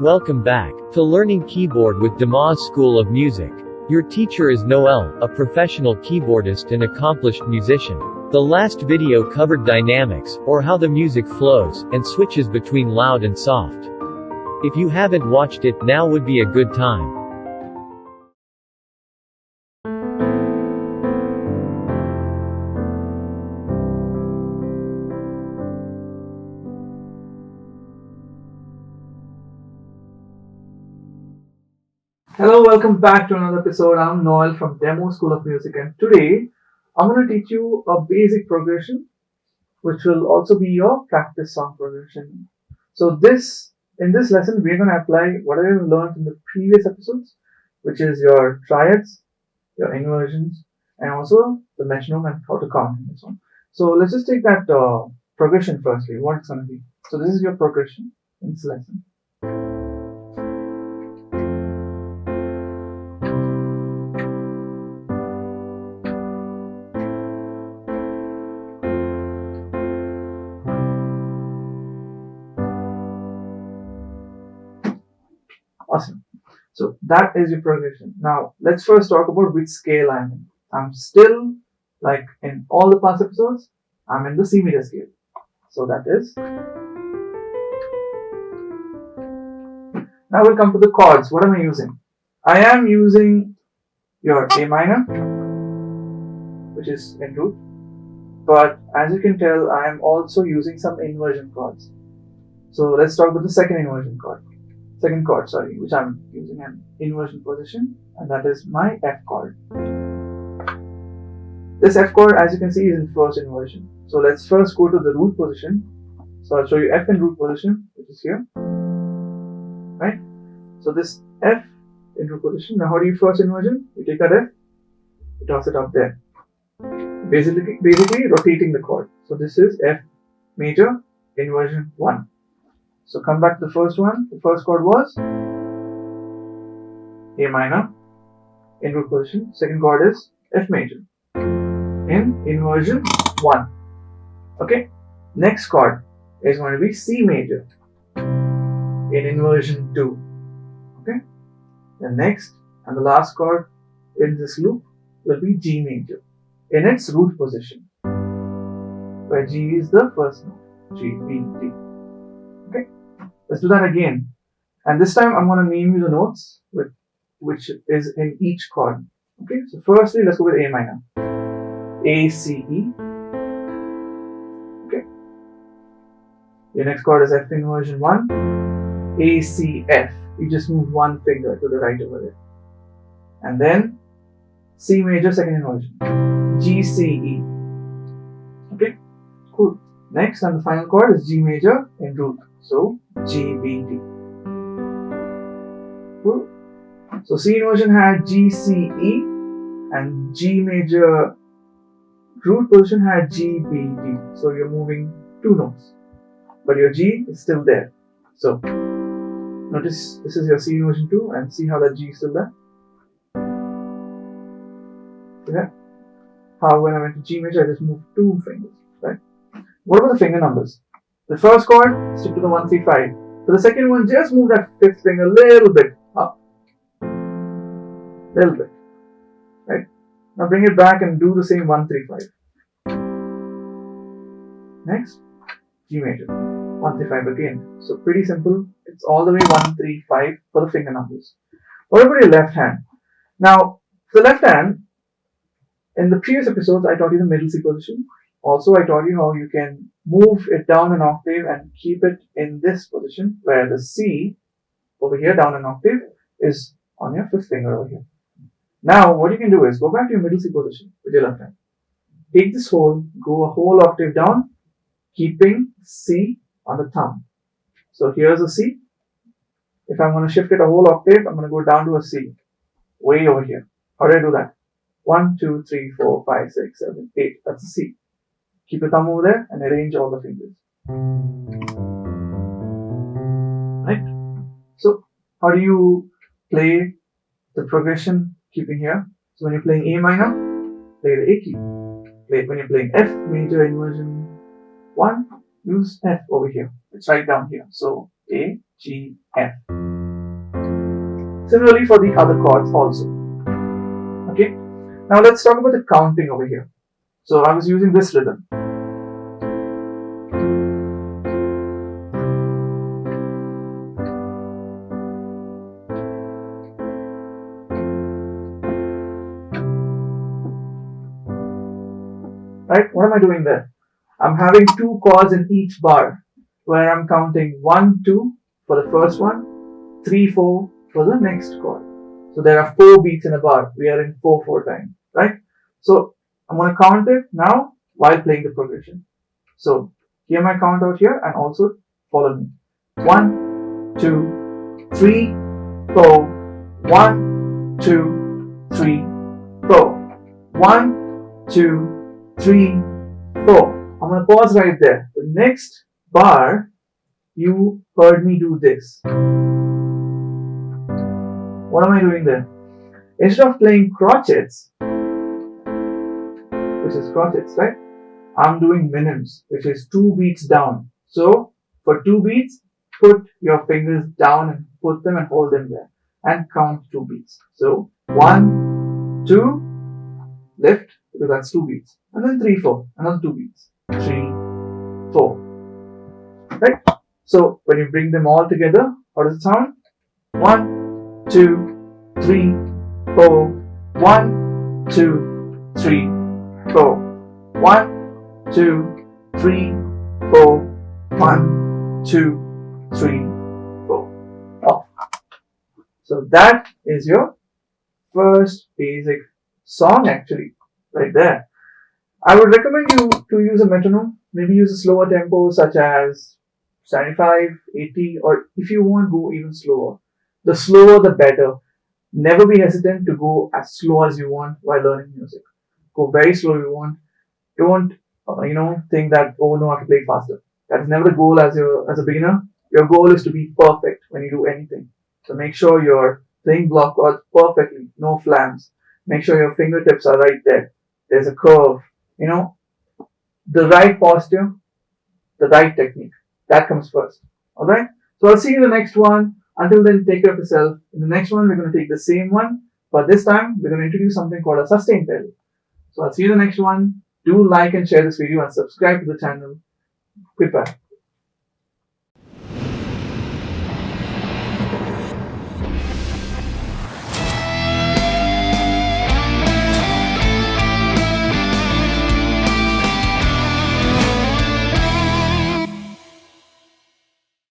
Welcome back to Learning Keyboard with Demoz School of Music. Your teacher is Noel, a professional keyboardist and accomplished musician. The last video covered dynamics, or how the music flows, and switches between loud and soft. If you haven't watched it, now would be a good time. Hello, welcome back to another episode. I'm Noel from Demoz School of Music, and today I'm going to teach you a basic progression which will also be your practice song progression. So in this lesson we're going to apply whatever you learned in the previous episodes, which is your triads, your inversions, and also the metronome and how to count in this one. So let's just take that progression firstly, what it's going to be. So this is your progression in this lesson. Awesome. So that is your progression. Now let's first talk about which scale I'm in. I'm still, like in all the past episodes, I'm in the C major scale. So that is. Now we'll come to the chords. What am I using? I am using your A minor, which is in root. But as you can tell, I am also using some inversion chords. So let's talk about the second chord, which I'm using an inversion position, and that is my F chord. This F chord, as you can see, is in first inversion. So let's first go to the root position. So I'll show you F in root position, which is here, right? So this F in root position. Now how do you first inversion? You take that F, you toss it up there. Basically rotating the chord. So this is F major inversion 1. So come back to the first one. The first chord was A minor in root position. Second chord is F major in inversion 1. Okay. Next chord is going to be C major in inversion 2. Okay. The next and the last chord in this loop will be G major in its root position, where G is the first note. G, B, D. Okay. Let's do that again. And this time I'm going to name you the notes which is in each chord. Okay, so firstly let's go with A minor. A, C, E. Okay. Your next chord is F inversion 1. A, C, F. You just move one finger to the right over there. And then C major second inversion. G, C, E. Okay, cool. Next and the final chord is G major in root. So G, B, D. Cool. So C inversion had G, C, E, and G major root position had G, B, D. So you're moving two notes, but your G is still there. So notice this is your C inversion 2, and see how that G is still there. See that? How when I went to G major, I just moved two fingers, right? What about the finger numbers? The first chord, stick to the 1, 3, 5. For the second one, just move that fifth finger a little bit up. Little bit. Right? Now bring it back and do the same 1, 3, 5. Next, G major. 1, 3, 5 again. So pretty simple. It's all the way 1, 3, 5 for the finger numbers. What about your left hand? Now, for the left hand, in the previous episodes, I taught you the middle C position. Also, I taught you how you can move it down an octave and keep it in this position, where the C over here down an octave is on your fifth finger over here. Now, what you can do is go back to your middle C position with your left hand. Take this whole, go a whole octave down, keeping C on the thumb. So here's a C. If I'm going to shift it a whole octave, I'm going to go down to a C, way over here. How do I do that? 1, 2, 3, 4, 5, 6, 7, 8. That's a C. Keep your thumb over there and arrange all the fingers. Right? So, how do you play the progression keeping here? So, when you're playing A minor, play the A key. When you're playing F major inversion 1, use F over here. It's right down here. So, A, G, F. Similarly for the other chords also. Okay. Now let's talk about the counting over here. So I was using this rhythm. Right? What am I doing there? I'm having 2 chords in each bar where I'm counting 1, 2 for the first one, 3, 4 for the next chord. So there are 4 beats in a bar. We are in 4/4 time, right? So I'm going to count it now while playing the progression. So hear my count out here and also follow me. 1, 2, 3, 4. 1, 2, 3, 4. 1, 2, 3, 4. I'm going to pause right there. The next bar, you heard me do this. What am I doing there? Instead of playing crotchets, which is crotchets, right? I'm doing minims, which is 2 beats down. So for 2 beats, put your fingers down and put them and hold them there and count 2 beats. So 1, 2, lift, because that's 2 beats, and then 3, 4, another 2 beats, 3, 4, right? So when you bring them all together, how does it sound? 1, 2, 3, 4. 1, 2, 3, 4. 1, 2, 3, 4. 1, 2, 3, 4. Off. So that is your first basic song actually, right there. I would recommend you to use a metronome. Maybe use a slower tempo such as 75, 80, or if you want, go even slower. The slower the better. Never be hesitant to go as slow as you want while learning music. Go very slow if you want. Don't think that, oh no, I have to play faster. That is never the goal as a beginner. Your goal is to be perfect when you do anything. So make sure you're playing block chords perfectly, no flams. Make sure your fingertips are right there. There's a curve. The right posture, the right technique. That comes first. Alright? So I'll see you in the next one. Until then, take care of yourself. In the next one, we're going to take the same one, but this time we're going to introduce something called a sustain pedal. So I'll see you in the next one. Do like and share this video and subscribe to the channel. Goodbye.